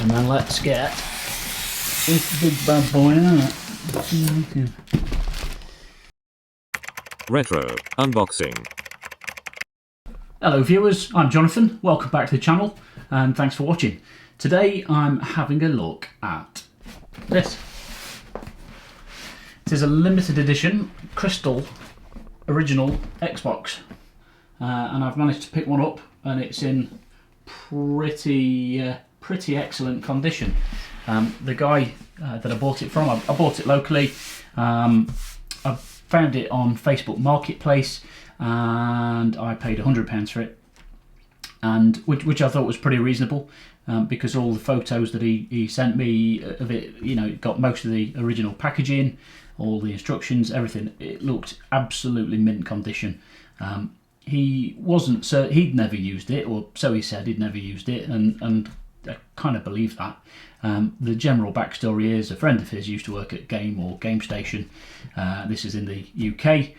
And then let's get this big bad boy out. Retro Unboxing. Hello viewers, I'm Jonathan, welcome back to the channel and thanks for watching. Today I'm having a look at this. It is a limited edition Crystal original Xbox and I've managed to pick one up and it's in pretty excellent condition. The guy that I bought it from, I bought it locally. I found it on Facebook Marketplace and I paid £100 for it, and which I thought was pretty reasonable because all the photos that he sent me of it, you know, it got most of the original packaging, all the instructions, everything. It looked absolutely mint condition. He wasn't, so he'd never used it, or so he said, he'd never used it, and I kind of believe that. The general backstory is a friend of his used to work at Game or Game Station. This is in the UK,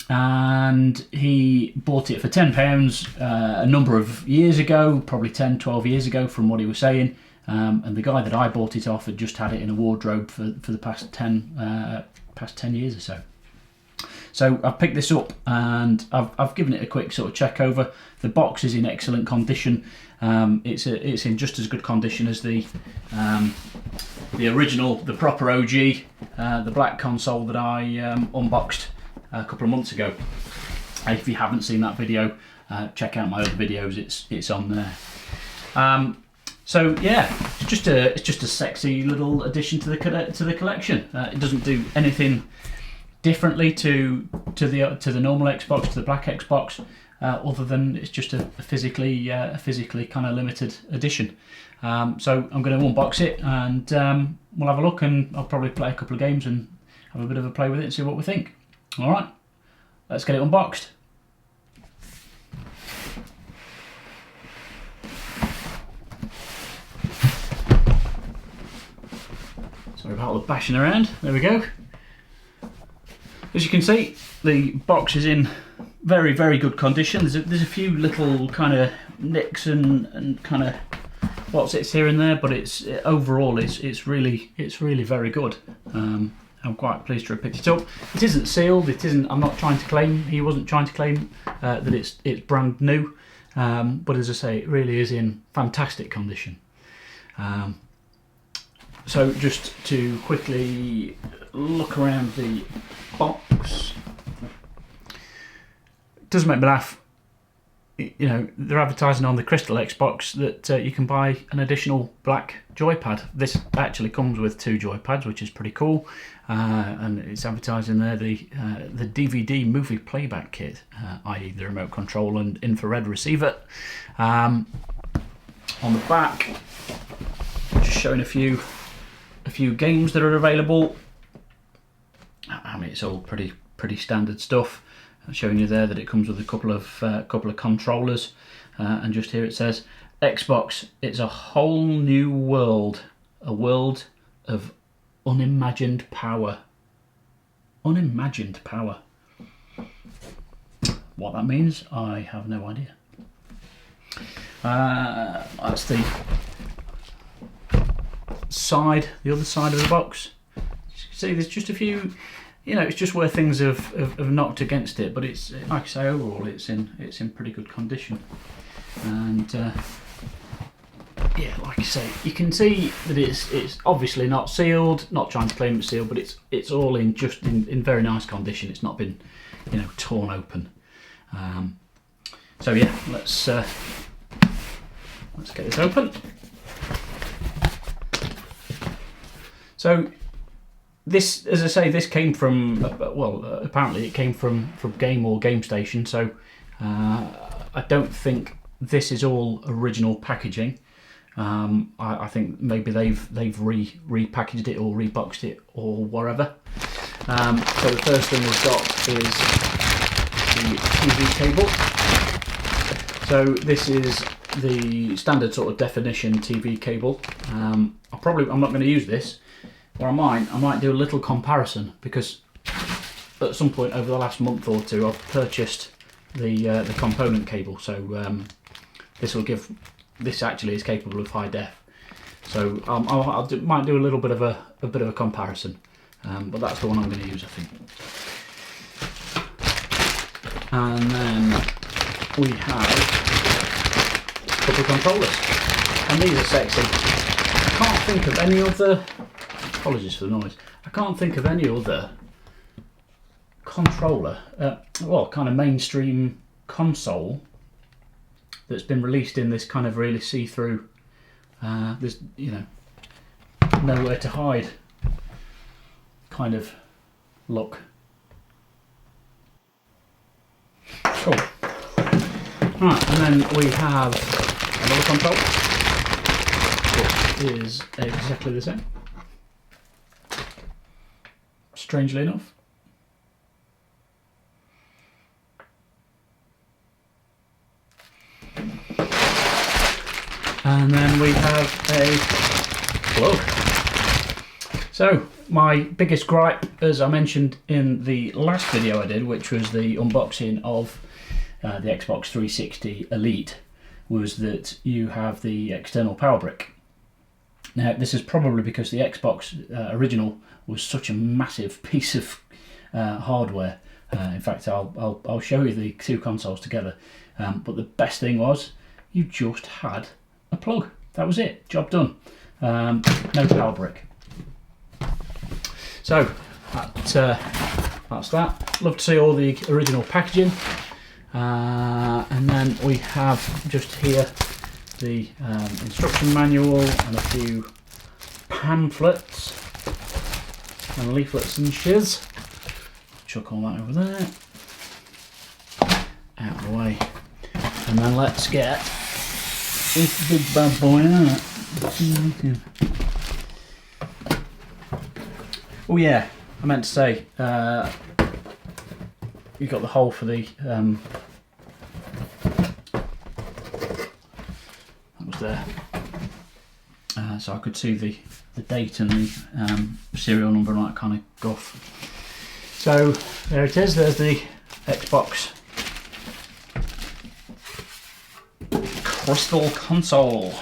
and he bought it for £10 a number of years ago, probably 10-12 years ago from what he was saying, and the guy that I bought it off had just had it in a wardrobe for the past 10 years or so. So I've picked this up and I've given it a quick sort of check over. The box is in excellent condition. It's in just as good condition as the original, the proper OG, the black console that I unboxed a couple of months ago. If you haven't seen that video, check out my other videos. It's on there. So yeah, it's just a sexy little addition to the collection. It doesn't do anything differently to the normal Xbox, to the black Xbox, other than it's just a physically kind of limited edition. So I'm going to unbox it and we'll have a look, and I'll probably play a couple of games and have a bit of a play with it and see what we think. All right, let's get it unboxed. Sorry about all the bashing around. There we go. As you can see, the box is in very, very good condition. There's a few little kind of nicks and kind of what's it's here and there, but overall it's really very good. I'm quite pleased to have picked it up. It isn't sealed. It isn't. I'm not trying to claim. He wasn't trying to claim that it's brand new. But as I say, it really is in fantastic condition. So just to quickly look around the box, it does make me laugh. You know, they're advertising on the Crystal Xbox that you can buy an additional black joypad. This actually comes with 2 joypads, which is pretty cool, and it's advertising there the DVD movie playback kit, i.e. the remote control and infrared receiver. On the back, just showing a few games that are available. I mean, it's all pretty standard stuff. I'm showing you there that it comes with a couple of controllers, and just here it says Xbox. It's a whole new world, a world of unimagined power. Unimagined power. What that means, I have no idea. That's the side, the other side of the box. As you can see, there's just a few. You know, it's just where things have knocked against it, but it's, like I say, overall it's in pretty good condition. And yeah, like I say, you can see that it's obviously not sealed. Not trying to claim it's sealed, but it's all in very nice condition. It's not been, you know, torn open. So yeah, let's get this open. So this, as I say, this came from, apparently it came from Game or Game Station, so I don't think this is all original packaging. I think maybe they've repackaged it or reboxed it or whatever. So the first thing we've got is the TV cable. So this is the standard sort of definition TV cable. I'm not going to use this. Or I might do a little comparison, because at some point over the last month or two I've purchased the component cable. So this actually is capable of high def. So might do a little bit of a comparison, but that's the one I'm going to use, I think. And then we have a couple of controllers, and these are sexy. I can't think of any other. Apologies for the noise. I can't think of any other controller, well, kind of mainstream console that's been released in this kind of really see-through, this, you know, nowhere to hide kind of look. Cool. Right, and then we have another controller, which is exactly the same, strangely enough. And then we have a plug. So my biggest gripe, as I mentioned in the last video I did, which was the unboxing of the Xbox 360 Elite, was that you have the external power brick. Now this is probably because the Xbox original was such a massive piece of hardware. In fact, I'll show you the two consoles together. But the best thing was you just had a plug. That was it. Job done. No power brick. So that's that. Love to see all the original packaging. And then we have just here the instruction manual and a few pamphlets and leaflets and shiz. Chuck all that over there. Out of the way. And then let's get this big bad boy out. Oh yeah, I meant to say, you got the hole for the, that was there. So I could see the date and the serial number and all that kind of guff. So there it is, there's the Xbox Crystal console.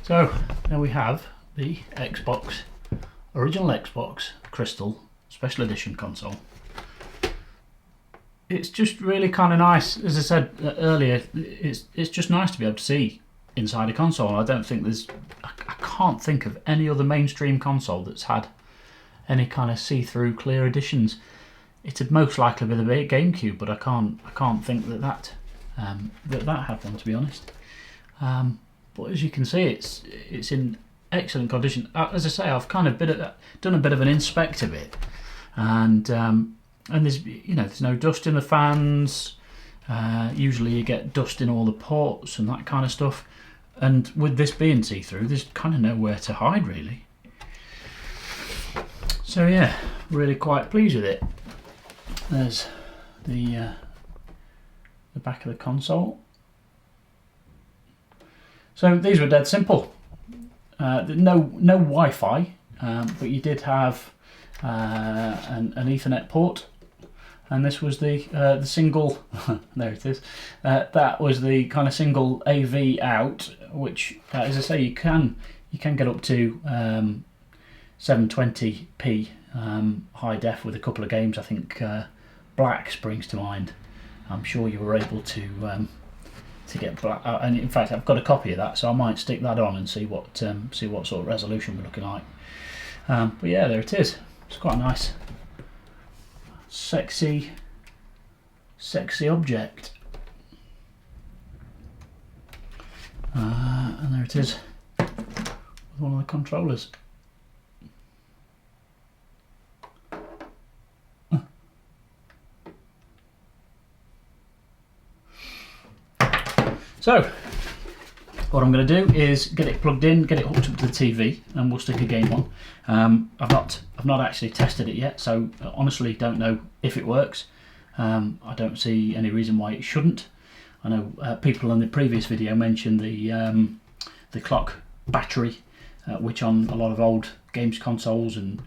So there we have the original Xbox Crystal Special Edition console. It's just really kind of nice. As I said earlier, it's just nice to be able to see inside a console. I can't think of any other mainstream console that's had any kind of see-through clear editions. It'd most likely be the GameCube, but I can't think that had one, to be honest. But as you can see, it's in excellent condition. As I say, I've kind of done a bit of an inspect of it, and there's no dust in the fans. Usually you get dust in all the ports and that kind of stuff. And with this being see-through, there's kind of nowhere to hide really. So yeah, really quite pleased with it. There's the back of the console. So these were dead simple. No Wi-Fi, but you did have an Ethernet port, and this was the single. There it is. That was the kind of single AV out, which, as I say, you can get up to 720p high def with a couple of games. I think Black springs to mind. I'm sure you were able to get Black, and in fact I've got a copy of that, so I might stick that on and see what sort of resolution we're looking like. But yeah, there it is. It's quite a nice, sexy object. And there it is with one of the controllers. So what I'm going to do is get it plugged in, get it hooked up to the TV, and we'll stick a game on. I've not actually tested it yet, so honestly don't know if it works. I don't see any reason why it shouldn't. I know people in the previous video mentioned the clock battery, which on a lot of old games consoles and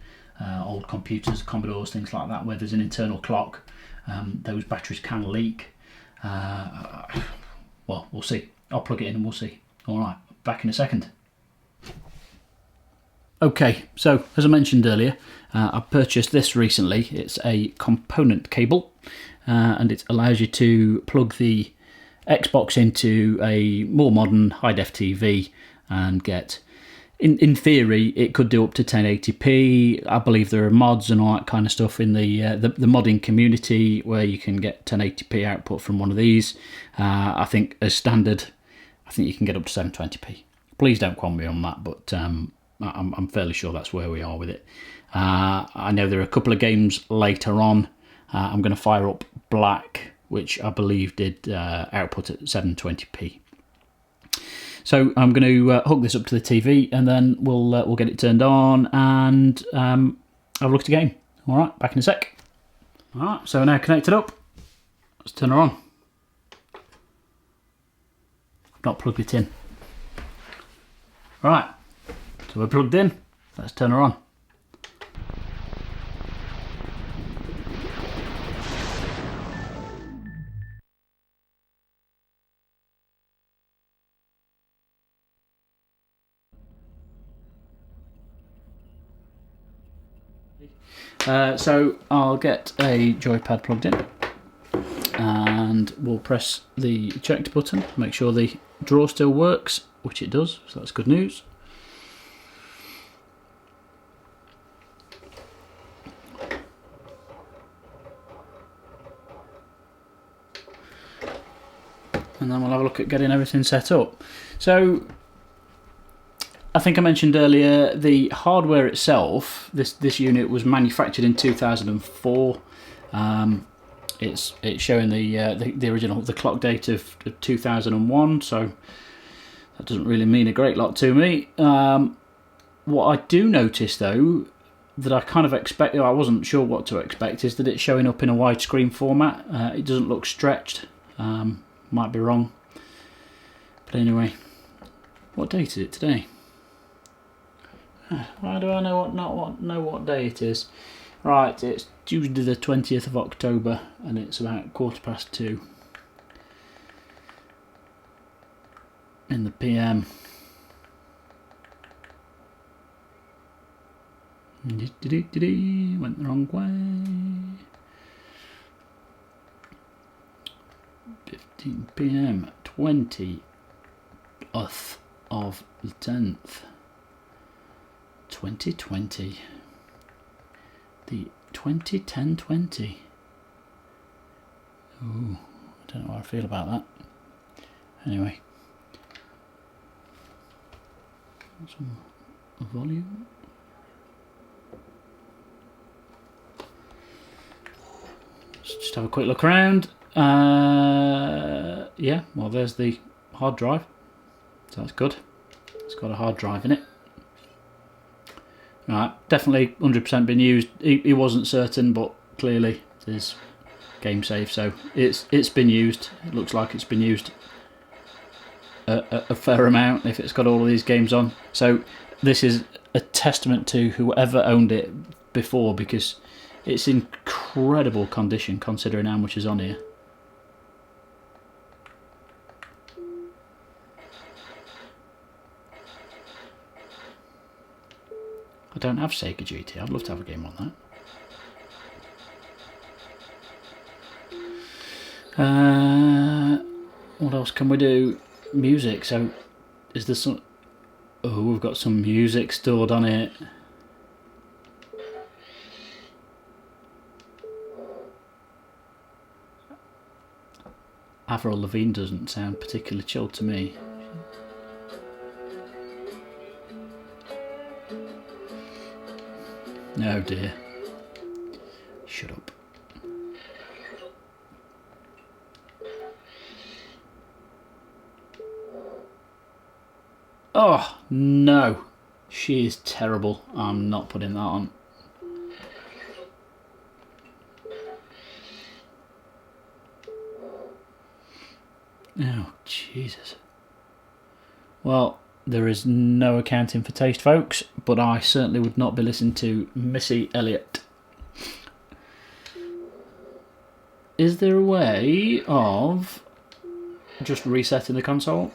old computers, Commodores, things like that, where there's an internal clock, those batteries can leak. Well, we'll see. I'll plug it in and we'll see. Alright, back in a second. Okay, so as I mentioned earlier, I purchased this recently. It's a component cable, and it allows you to plug the Xbox into a more modern high-def TV and get, in theory, it could do up to 1080p. I believe there are mods and all that kind of stuff in the modding community where you can get 1080p output from one of these. I think as standard, I think you can get up to 720p. Please don't quote me on that, but I'm fairly sure that's where we are with it. I know there are a couple of games later on. I'm going to fire up Black, which I believe did output at 720p. So I'm going to hook this up to the TV, and then we'll get it turned on and have a look at the game. All right, back in a sec. All right, so now connected up. Let's turn her on. I've not plugged it in. All right, so we're plugged in. Let's turn her on. So I'll get a joypad plugged in and we'll press the eject button, make sure the draw still works, which it does, so that's good news. And then we'll have a look at getting everything set up. So I think I mentioned earlier, the hardware itself, this unit was manufactured in 2004. It's showing the original, the clock date of 2001, so that doesn't really mean a great lot to me. What I do notice though, that I kind of expected, I wasn't sure what to expect, is that it's showing up in a widescreen format. It doesn't look stretched. Might be wrong. But anyway, what date is it today? Why do I know what day it is? Right, it's Tuesday the 20th of October and it's about 2:15 in the PM. Went the wrong way. 15 PM, 20th of the 10th. 2020, the 2010-20. Ooh, I don't know how I feel about that. Anyway, some volume. Let's just have a quick look around. Yeah, well, there's the hard drive, so that's good. It's got a hard drive in it. Right, definitely 100% been used. He wasn't certain, but clearly it is game safe, so it's been used. It looks like it's been used a fair amount if it's got all of these games on. So this is a testament to whoever owned it before, because it's in incredible condition considering how much is on here. I don't have Sega GT. I'd love to have a game on that. What else can we do? Music. So, is there some... Oh, we've got some music stored on it. Avril Lavigne doesn't sound particularly chilled to me. Oh dear. Shut up. Oh, no. She is terrible. I'm not putting that on. Oh, Jesus. Well, there is no accounting for taste, folks, but I certainly would not be listening to Missy Elliott. Is there a way of just resetting the console?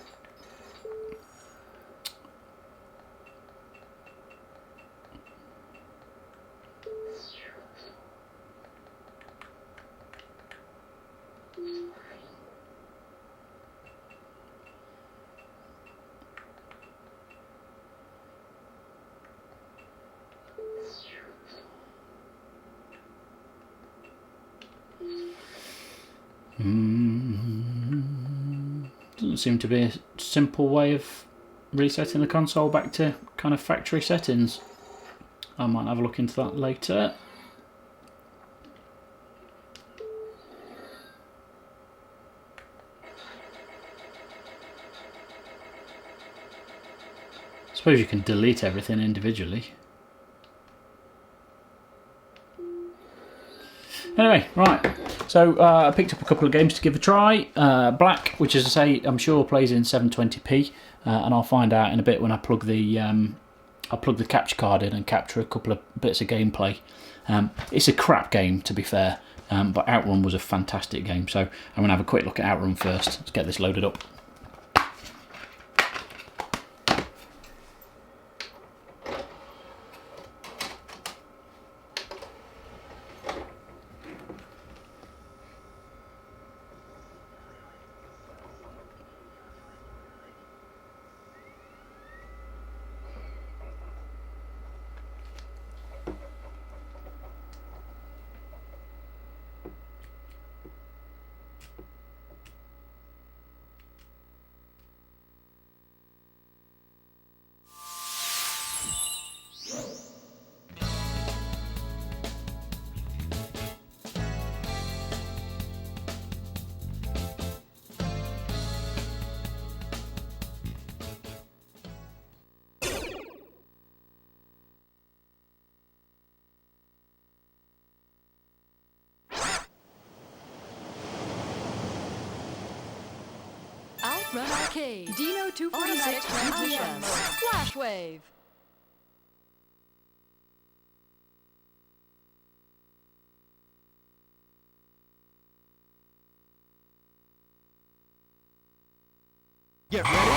Doesn't seem to be a simple way of resetting the console back to kind of factory settings. I might have a look into that later. I suppose you can delete everything individually. Anyway, right. So I picked up a couple of games to give a try. Black, which, as I say, I'm sure plays in 720p, and I'll find out in a bit when I plug the capture card in and capture a couple of bits of gameplay. It's a crap game, to be fair, but Outrun was a fantastic game. So I'm going to have a quick look at Outrun first. Let's get this loaded up. Outrun Arcade, Dino 246 Transitions, Flash Wave. Get ready.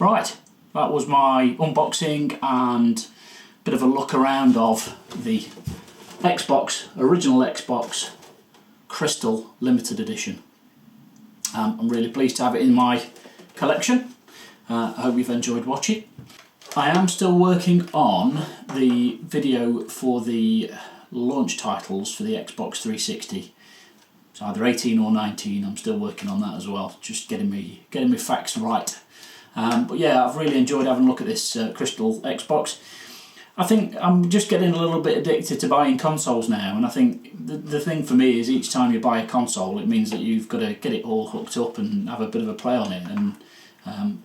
Right, that was my unboxing and bit of a look around of the original Xbox Crystal Limited Edition. I'm really pleased to have it in my collection. I hope you've enjoyed watching. I am still working on the video for the launch titles for the Xbox 360. It's either 18 or 19. I'm still working on that as well, just getting me facts right. But yeah, I've really enjoyed having a look at this Crystal Xbox. I think I'm just getting a little bit addicted to buying consoles now, and I think the thing for me is each time you buy a console, it means that you've got to get it all hooked up and have a bit of a play on it, and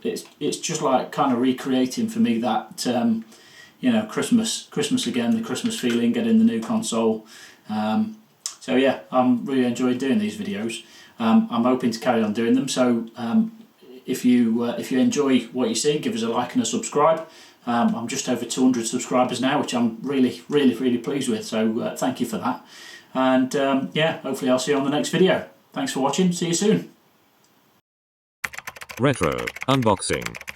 it's just like kind of recreating for me that Christmas again, the Christmas feeling, getting the new console. So yeah, I'm really enjoying doing these videos. I'm hoping to carry on doing them. So if you enjoy what you see, give us a like and a subscribe. I'm just over 200 subscribers now, which I'm really pleased with. So thank you for that. And yeah, hopefully I'll see you on the next video. Thanks for watching. See you soon. Retro Unboxing.